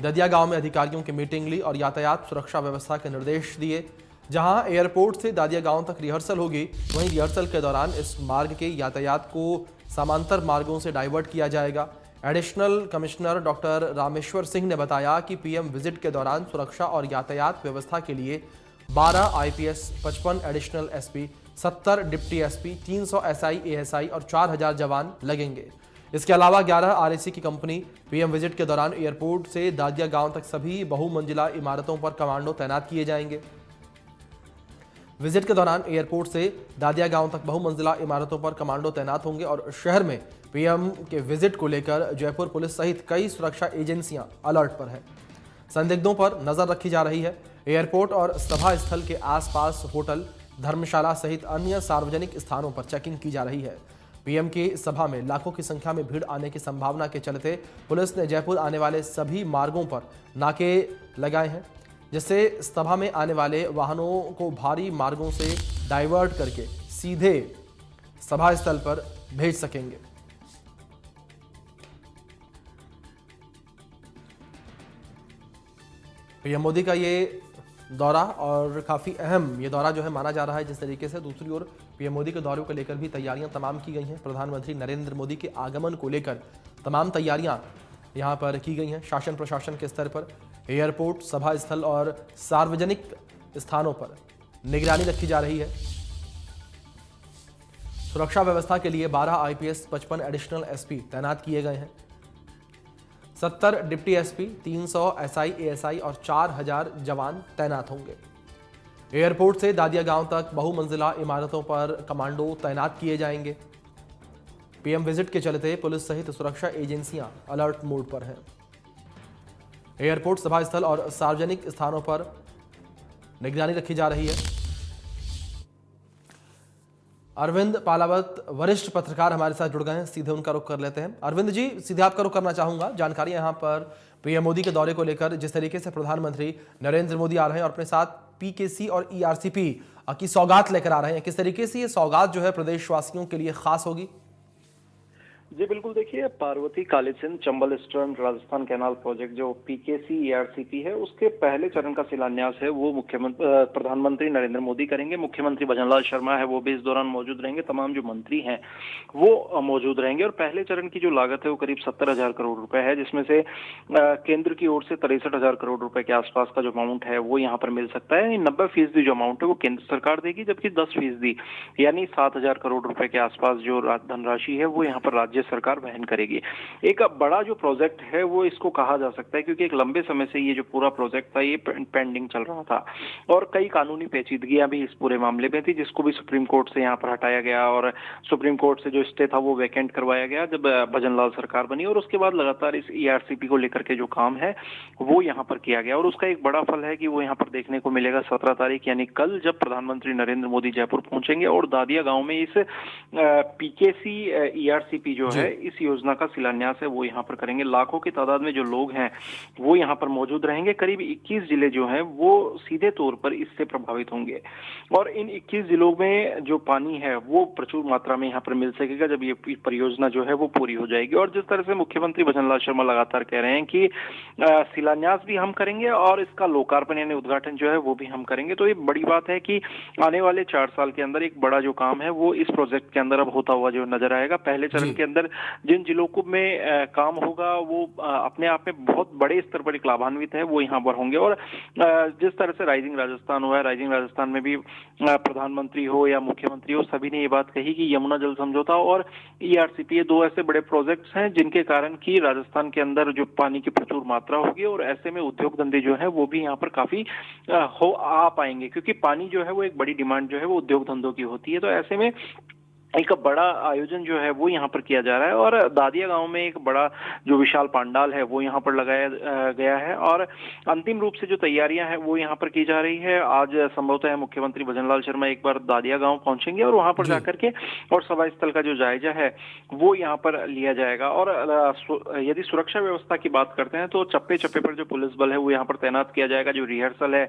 ददिया गांव में अधिकारियों की मीटिंग ली और यातायात सुरक्षा व्यवस्था के निर्देश दिए। जहां एयरपोर्ट से दादिया गांव तक रिहर्सल होगी, वहीं रिहर्सल के दौरान इस मार्ग के यातायात को समांतर मार्गों से डाइवर्ट किया जाएगा। Additional commissioner doctor Rameshwar Singh ने बताया कि पीएम विजिट के दौरान सुरक्षा और यातायात व्यवस्था के लिए 12 IPS, 55 additional SP, 70 deputy SP, 300 SI, ASI और 4000 जवान लगेंगे। इसके अलावा 11 आरएसी की कंपनी पीएम विजिट के दौरान एयरपोर्ट से दादिया गांव तक सभी बहुमंजिला इमारतों पर कमांडो तैनात किए जाएंगे। विजिट के दौरान एयरपोर्ट से दादिया गांव तक बहुमंजिला इमारतों पर कमांडो तैनात होंगे और शहर में पीएम के विजिट को लेकर जयपुर पुलिस सहित कई सुरक्षा एजेंसियां अलर्ट पर है। संदिग्धों पर नजर रखी जा रही है। एयरपोर्ट और सभा स्थल के आसपास होटल, धर्मशाला सहित अन्य सार्वजनिक स्थानों पर चेकिंग की जा रही है। पीएम की सभा में लाखों की संख्या में भीड़ आने की संभावना के चलते पुलिस ने जयपुर आने वाले सभी मार्गों पर नाके लगाए हैं, जिससे सभा में आने वाले वाहनों को भारी मार्गों से डाइवर्ट करके सीधे सभा स्थल पर भेज सकेंगे। पीएम मोदी का ये दौरा और काफ़ी अहम ये दौरा जो है माना जा रहा है। जिस तरीके से दूसरी ओर पीएम मोदी के दौरे को लेकर भी तैयारियां तमाम की गई हैं। प्रधानमंत्री नरेंद्र मोदी के आगमन को लेकर तमाम तैयारियां यहां पर की गई हैं। शासन प्रशासन के स्तर पर एयरपोर्ट, सभा स्थल और सार्वजनिक स्थानों पर निगरानी रखी जा रही है। सुरक्षा व्यवस्था के लिए 12 आईपीएस, 55 एडिशनल एसपी तैनात किए गए हैं। 70 डिप्टी एसपी, 300 एसआई, एएसआई और 4000 जवान तैनात होंगे। एयरपोर्ट से दादिया गांव तक बहुमंजिला इमारतों पर कमांडो तैनात किए जाएंगे। पीएम विजिट के चलते पुलिस सहित सुरक्षा एजेंसियां अलर्ट मोड पर हैं। एयरपोर्ट, सभा स्थल और सार्वजनिक स्थानों पर निगरानी रखी जा रही है। अरविंद पालावत वरिष्ठ पत्रकार हमारे साथ जुड़ गए हैं, सीधे उनका रुख कर लेते हैं। अरविंद जी, सीधे आपका रुख करना चाहूंगा। जानकारी यहाँ पर पीएम मोदी के दौरे को लेकर जिस तरीके से प्रधानमंत्री नरेंद्र मोदी आ रहे हैं और अपने साथ पीकेसी और ईआरसीपी की सौगात लेकर आ रहे हैं, किस तरीके से ये सौगात जो है प्रदेशवासियों के लिए खास होगी? जी बिल्कुल, देखिए Parvati Kalisindh Chambal eastern Rajasthan canal project जो पीकेसी ईआरसीपी है, उसके पहले चरण का शिलान्यास है वो प्रधानमंत्री नरेंद्र मोदी करेंगे। मुख्यमंत्री भजनलाल शर्मा है वो भी इस दौरान मौजूद रहेंगे। तमाम जो मंत्री हैं वो मौजूद रहेंगे और पहले चरण की जो लागत है वो करीब 70,000 करोड़ रुपए है, जिसमें से केंद्र की ओर से 63,000 करोड़ रुपए के आसपास का जो अमाउंट है वो यहाँ पर मिल सकता है। 90% जो अमाउंट है वो केंद्र सरकार देगी, जबकि 10% यानी 7,000 करोड़ रुपए के आसपास जो धनराशि है वो यहाँ पर राज्य सरकार वहन करेगी। एक बड़ा जो प्रोजेक्ट है वो इसको कहा जा सकता है, क्योंकि एक लंबे समय से ये जो पूरा प्रोजेक्ट था ये पेंडिंग चल रहा था और कई कानूनी पेचीदगियां भी इस पूरे मामले में थी, जिसको भी सुप्रीम कोर्ट से यहाँ पर हटाया गया और सुप्रीम कोर्ट से जो स्टे था वो वैकेंट करवाया गया जब भजनलाल सरकार बनी। और उसके बाद लगातार इस ईआरसीपी को लेकर के जो काम है वो यहाँ पर किया गया और उसका एक बड़ा फल है कि वो यहाँ पर देखने को मिलेगा 17 तारीख यानी कल, जब प्रधानमंत्री नरेंद्र मोदी जयपुर पहुंचेंगे और दादिया गांव में इस पीकेसी ईआरसीपी जो है इस योजना का शिलान्यास है वो यहाँ पर करेंगे। लाखों की तादाद में जो लोग हैं वो यहाँ पर मौजूद रहेंगे। करीब 21 जिले जो हैं वो सीधे तौर पर इससे प्रभावित होंगे और इन 21 जिलों में जो पानी है वो प्रचुर मात्रा में यहाँ पर मिल सकेगा जब ये परियोजना जो है वो पूरी हो जाएगी। और जिस तरह से मुख्यमंत्री भजनलाल शर्मा लगातार कह रहे हैं कि शिलान्यास भी हम करेंगे और इसका लोकार्पण यानी उद्घाटन जो है वो भी हम करेंगे, तो ये बड़ी बात है कि आने वाले 4 साल के अंदर एक बड़ा जो काम है वो इस प्रोजेक्ट के अंदर अब होता हुआ जो नजर आएगा। पहले चरण के अंदर जिन जिलों को में काम होगा वो अपने आप में बहुत बड़े स्तर पर एक लाभान्वित है वो यहाँ पर होंगे। और जिस तरह से राइजिंग राजस्थान हुआ है, राइजिंग राजस्थान में भी प्रधानमंत्री हो या मुख्यमंत्री हो, सभी ने ये बात कही कि यमुना जल समझौता और ईआरसीपी ये 2 ऐसे बड़े प्रोजेक्ट्स हैं जिनके कारण की राजस्थान के अंदर जो पानी की प्रचुर मात्रा होगी और ऐसे में उद्योग धंधे जो है वो भी यहाँ पर काफी आ पाएंगे, क्योंकि पानी जो है वो एक बड़ी डिमांड जो है वो उद्योग धंधों की होती है। तो ऐसे में एक बड़ा आयोजन जो है वो यहाँ पर किया जा रहा है और दादिया गांव में एक बड़ा जो विशाल पंडाल है वो यहाँ पर लगाया गया है और अंतिम रूप से जो तैयारियां हैं वो यहाँ पर की जा रही है। आज संभवतः मुख्यमंत्री भजनलाल शर्मा एक बार दादिया गांव पहुंचेंगे और वहां पर जाकर के और सभा स्थल का जो जायजा है वो यहाँ पर लिया जाएगा। और यदि सुरक्षा व्यवस्था की बात करते हैं तो चप्पे चप्पे पर जो पुलिस बल है वो यहाँ पर तैनात किया जाएगा। जो रिहर्सल है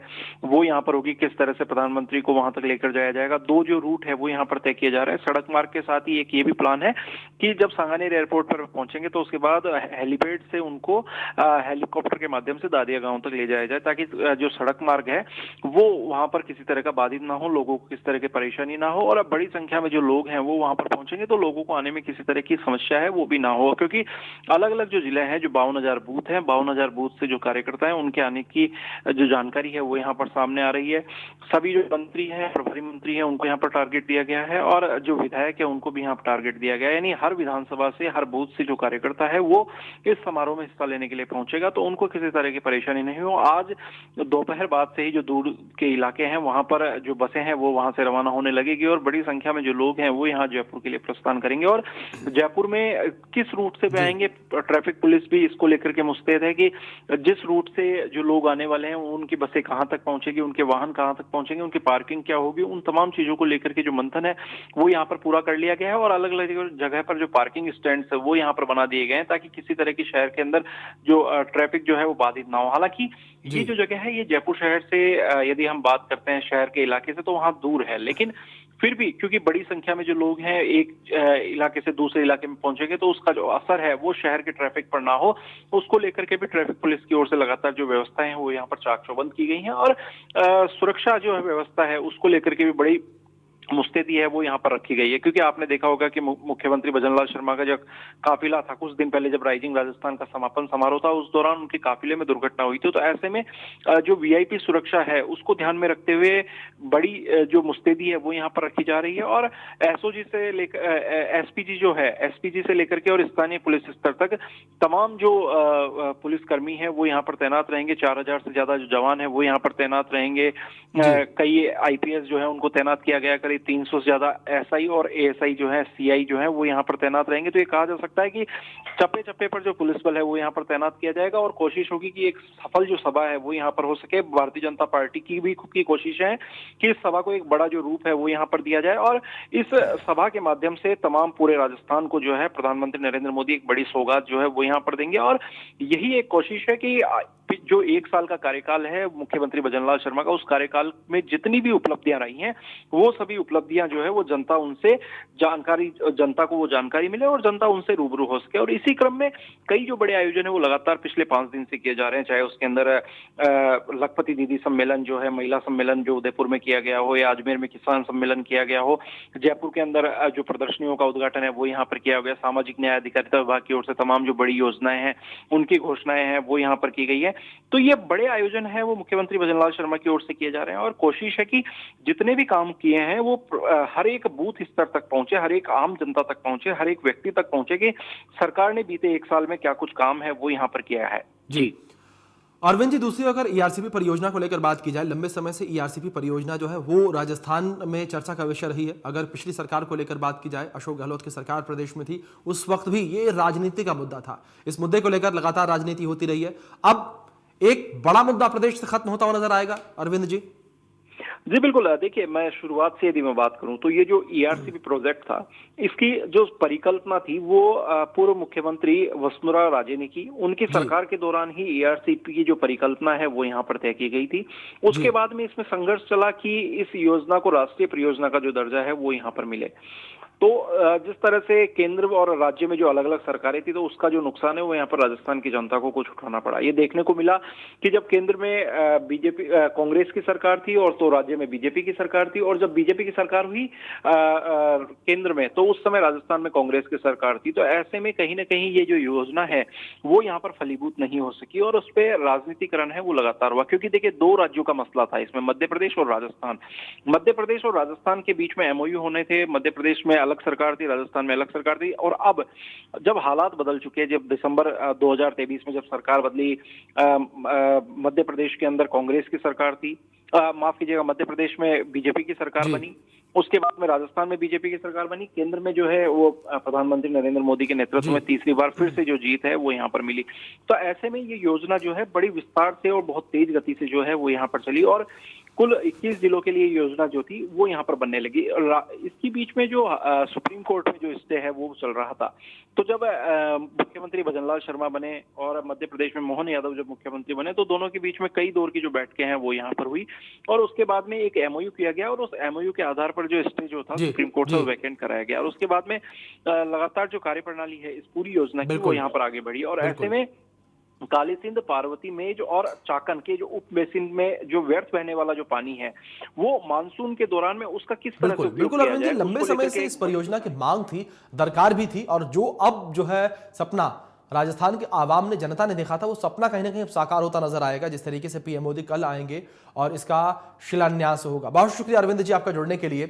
वो यहाँ पर होगी, किस तरह से प्रधानमंत्री को वहां तक लेकर जाया जाएगा। 2 जो रूट है वो यहाँ पर तय किए जा रहे हैं। सड़क मार्ग के साथ ही एक ये भी प्लान है कि जब सांगानेर एयरपोर्ट पर पहुंचेंगे तो उसके बाद हेलीपैड से उनको हेलीकॉप्टर के माध्यम से दादिया गांव तक ले जाया जाए, ताकि जो सड़क मार्ग है वो वहां पर किसी तरह का बाधित ना हो, लोगों को किसी तरह की परेशानी ना हो, और अब बड़ी संख्या में जो लोग हैं वो वहां पर पहुंचेंगे तो लोगों को आने में किसी तरह की समस्या है वो भी ना हो, क्योंकि अलग अलग जो जिले हैं, जो 52,000 बूथ हैं, 52,000 बूथ से जो कार्यकर्ता हैं उनके आने की जो जानकारी है वो यहाँ पर सामने आ रही है। सभी जो मंत्री हैं, प्रभारी मंत्री हैं, उनको यहाँ पर टारगेट दिया गया है, और जो विधायक है उनको भी यहाँ पर टारगेट दिया गया है। यानी हर विधानसभा से, हर बूथ से जो कार्यकर्ता है वो इस समारोह में हिस्सा लेने के लिए पहुंचेगा, तो उनको किसी तरह की परेशानी नहीं हो। आज दोपहर बाद से ही जो दूर के इलाके हैं वहां पर जो बसें हैं वो वहां से रवाना होने लगेगी, और बड़ी संख्या में जो लोग हैं वो यहाँ जयपुर के लिए प्रस्थान करेंगे। और जयपुर में किस रूट से आएंगे, ट्रैफिक पुलिस भी इसको लेकर के मुस्तैद है कि जिस रूट से जो लोग आने वाले हैं उनकी बसें कहां तक पहुंचेगी, उनके वाहन कहां तक पहुंचेंगे, उनकी पार्किंग क्या होगी, उन तमाम चीजों को लेकर के जो मंथन है वो यहाँ पर पूरा कर लिया गया है। और अलग अलग जगह पर जो पार्किंग स्टैंड है वो यहाँ पर बना दिए गए हैं, ताकि किसी तरह की शहर के अंदर जो ट्रैफिक जो है वो बाधित ना हो। हालांकि ये जो जगह है ये जयपुर शहर से यदि हम बात करते हैं शहर के इलाके से तो वहां दूर है, लेकिन फिर भी क्योंकि बड़ी संख्या में जो लोग हैं एक इलाके से दूसरे इलाके में पहुंचेंगे तो उसका जो असर है वो शहर के ट्रैफिक पर ना हो, उसको लेकर के भी ट्रैफिक पुलिस की ओर से लगातार जो व्यवस्थाएं हैं वो यहाँ पर चाक चौबंद की गई हैं। और सुरक्षा जो है व्यवस्था है उसको लेकर के भी बड़ी मुस्तैदी है वो यहाँ पर रखी गई है, क्योंकि आपने देखा होगा कि मुख्यमंत्री भजनलाल शर्मा का जब काफिला था कुछ दिन पहले, जब राइजिंग राजस्थान का समापन समारोह था, उस दौरान उनके काफिले में दुर्घटना हुई थी। तो ऐसे में जो वीआईपी सुरक्षा है उसको ध्यान में रखते हुए बड़ी जो मुस्तैदी है वो यहाँ पर रखी जा रही है। और एसओजी से लेकर एसपीजी जो है, एसपीजी से लेकर के और स्थानीय पुलिस स्तर तक तमाम जो पुलिसकर्मी है वो यहाँ पर तैनात रहेंगे। 4,000 से ज्यादा जो जवान है वो यहाँ पर तैनात रहेंगे। कई आईपीएस जो है उनको तैनात किया गया, करीब 300 से ज्यादा एसआई और एएसआई जो है, सीआई जो है वो यहाँ पर तैनात रहेंगे। तो ये कहा जा सकता है कि चप्पे चप्पे पर जो पुलिस बल है वो यहाँ पर तैनात किया जाएगा, और कोशिश होगी कि एक सफल जो सभा है वो यहाँ पर हो सके। भारतीय जनता पार्टी की भी खुद की कोशिश है कि इस सभा को एक बड़ा जो रूप है वो यहाँ पर दिया जाए, और इस सभा के माध्यम से तमाम पूरे राजस्थान को जो है प्रधानमंत्री नरेंद्र मोदी एक बड़ी सौगात जो है वो यहाँ पर देंगे। और यही एक कोशिश है कि जो 1 साल का कार्यकाल है मुख्यमंत्री भजनलाल शर्मा का, उस कार्यकाल में जितनी भी उपलब्धियां रही हैं वो सभी उपलब्धियां जो है वो जनता को वो जानकारी मिले और जनता उनसे रूबरू हो सके। और इसी क्रम में कई जो बड़े आयोजन है वो लगातार पिछले 5 दिन से किए जा रहे हैं, चाहे उसके अंदर लखपति दीदी सम्मेलन जो है, महिला सम्मेलन जो उदयपुर में किया गया हो, या अजमेर में किसान सम्मेलन किया गया हो, जयपुर के अंदर जो प्रदर्शनियों का उद्घाटन है वो यहाँ पर किया गया, सामाजिक न्याय अधिकारिता विभाग की ओर से तमाम जो बड़ी योजनाएं हैं उनकी घोषणाएं हैं वो यहाँ पर की गई है। तो ये बड़े आयोजन है वो मुख्यमंत्री भजनलाल शर्मा की ओर से किए जा रहे हैं, और कोशिश है कि जितने भी काम किए हैं वो हर एक बूथ स्तर तक पहुंचे, हर एक आम जनता तक पहुंचे, हर एक व्यक्ति तक पहुंचे कि सरकार ने बीते 1 साल में क्या कुछ काम है वो यहाँ पर किया है। जी अरविंद जी, दूसरी अगर ईआरसीपी परियोजना को लेकर बात की जाए, लंबे समय से ईआरसीपी परियोजना जो है वो राजस्थान में चर्चा का विषय रही है। अगर पिछली सरकार को लेकर बात की जाए, अशोक गहलोत की सरकार प्रदेश में थी, उस वक्त भी ये राजनीति का मुद्दा था। इस मुद्दे को लेकर लगातार राजनीति होती रही है। अब एक बड़ा मुद्दा प्रदेश से खत्म होता हुआ नजर आएगा अरविंद जी। जी बिल्कुल, देखिए मैं शुरुआत से यदि मैं बात करूं तो ये जो ईआरसीपी प्रोजेक्ट था, इसकी जो परिकल्पना थी वो पूर्व मुख्यमंत्री वसुंधरा राजे ने की। उनकी सरकार के दौरान ही ईआरसीपी की जो परिकल्पना है वो यहाँ पर तय की गई थी। उसके बाद में इसमें संघर्ष चला कि इस योजना को राष्ट्रीय परियोजना का जो दर्जा है वो यहाँ पर मिले। तो जिस तरह से केंद्र और राज्य में जो अलग अलग सरकारें थी तो उसका जो नुकसान है वो यहाँ पर राजस्थान की जनता को कुछ उठाना पड़ा। ये देखने को मिला कि जब केंद्र में बीजेपी कांग्रेस की सरकार थी और तो राज्य में बीजेपी की सरकार थी, और जब बीजेपी की सरकार हुई केंद्र में तो उस समय राजस्थान में कांग्रेस की सरकार थी। तो ऐसे में कहीं ना कहीं ये जो योजना है वो यहाँ पर फलीभूत नहीं हो सकी, और उस पर राजनीतिकरण है वो लगातार हुआ। क्योंकि देखिए 2 राज्यों का मसला था इसमें, मध्य प्रदेश और राजस्थान। मध्य प्रदेश और राजस्थान के बीच में एमओयू होने थे, मध्य प्रदेश में अलग सरकार थी, राजस्थान में अलग सरकार थी। और अब जब हालात बदल चुके हैं, जब दिसंबर 2023 में जब सरकार बदली, मध्य प्रदेश के अंदर कांग्रेस की सरकार थी, माफ कीजिएगा, मध्य प्रदेश में बीजेपी की सरकार बनी, उसके बाद में राजस्थान में बीजेपी की सरकार बनी, केंद्र में जो है वो प्रधानमंत्री नरेंद्र मोदी के नेतृत्व में तीसरी बार फिर से जो जीत है वो यहाँ पर मिली। तो ऐसे में ये योजना जो है बड़ी विस्तार से और बहुत तेज गति से जो है वो यहाँ पर चली, और कुल 21 जिलों के लिए योजना जो थी वो यहाँ पर बनने लगी। इसके बीच में जो सुप्रीम कोर्ट में जो स्टे है वो चल रहा था। तो जब मुख्यमंत्री भजनलाल शर्मा बने और मध्य प्रदेश में मोहन यादव जब मुख्यमंत्री बने, तो दोनों के बीच में कई दौर की जो बैठकें हैं वो यहाँ पर हुई और उसके बाद में एक एमओयू किया गया और उस एमओयू के आधार पर जो स्टे जो था जी, सुप्रीम कोर्ट से जी। वो वैकेंट कराया गया और उसके बाद में लगातार जो कार्यप्रणाली है इस पूरी योजना की वो बिल्कुल, यहाँ पर आगे बढ़ी और ऐसे बिल्कुल। में काली सिंध, पार्वती मेज और चाकन के जो उप बेसिन में जो व्यर्थ बहने वाला जो पानी है वो मानसून के दौरान में उसका किस तरह से बिल्कुल, उपयोग बिल्कुल किया अरविंद जी, जाए लंबे उसको समय लेकर से के इस परियोजना की मांग थी, दरकार भी थी और जो अब जो है सपना राजस्थान के आवाम ने, जनता ने देखा था, वो सपना कहीं ना कहीं अब साकार होता नजर आएगा, जिस तरीके से पीएम मोदी कल आएंगे और इसका शिलान्यास होगा। बहुत शुक्रिया अरविंद जी आपका जुड़ने के लिए।